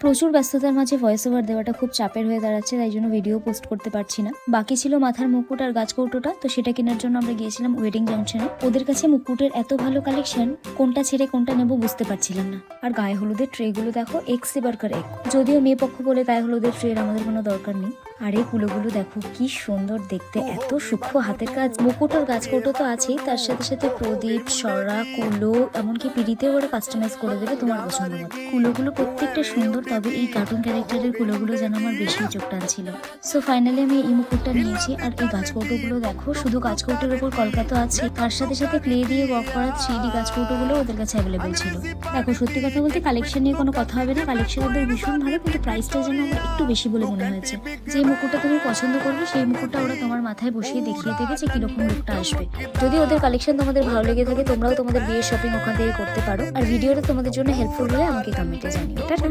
প্রচুর ব্যস্ততার মাঝে ভয়েস ওভার দেওয়াটা খুব চাপের হয়ে দাঁড়াচ্ছে, তাই জন্য ভিডিও পোস্ট করতে পারছি না। বাকি ছিল মাথার মুকুট আর গাছ কৌটোটা, তো সেটা কেনার জন্য আমরা গিয়েছিলাম ওয়েডিং জাংশনে। ওদের কাছে মুকুটের এত ভালো কালেকশন, কোনটা ছেড়ে কোনটা নেবো বুঝতে পারছিলাম না। আর গায়ে হলুদের ট্রে গুলো দেখো, এক সে বারকার এক। যদিও মেয়ে পক্ষ বলে গায়ে হলুদের ট্রের আমাদের কোনো দরকার নেই। আর এই কুলোগুলো দেখো কি সুন্দর দেখতে, এত সূক্ষ্ম হাতের কাজ। মুকুট আর গাছ কৌটো তো আছেই, তার সাথে সাথে প্রদীপ, সরা, কুলো, এমনকি পিড়িতেও ওরা কাস্টমাইজ করে দেবে তোমার পছন্দ মতো। কুলোগুলো প্রত্যেকটা সুন্দর, তবে এই কার্টুন ক্যারেক্টারের কুলোগুলো যেন আমার বেশি চোখ টানছিল। সো ফাইনালি আমি এই মুকুটটা নিয়েছি। আর এই গাছ কৌটোগুলো দেখো, শুধু গাছ কৌটোর উপর কলকাতা আছে, তার সাথে সাথে ক্লে দিয়ে ওয়ার্ক করা 3D গাছ কৌটোগুলো ওদের কাছে অ্যাভেলেবেল ছিল। দেখো সত্যি কথা বলতে কালেকশন নিয়ে কোনো কথা হবে না, কালেকশন ওদের ভীষণ ভালো, কিন্তু প্রাইসটা যেন আমার একটু বেশি বলে মনে হয়েছে। যে মুকুটটা তুমি পছন্দ করবে সেই মুকুটটা ওরা তোমার মাথায় বসিয়ে দেখিয়ে দেবে যে কিরকম লুকটা আসবে। যদি ওদের কালেকশন তোমাদের ভালো লেগে থাকে, তোমরাও তোমাদের বিয়ের শপিং ওখান থেকে করতে পারো। আর ভিডিওটা তোমাদের জন্য হেল্পফুল হলে আমাকে কমেন্টে জানিও। টাটা।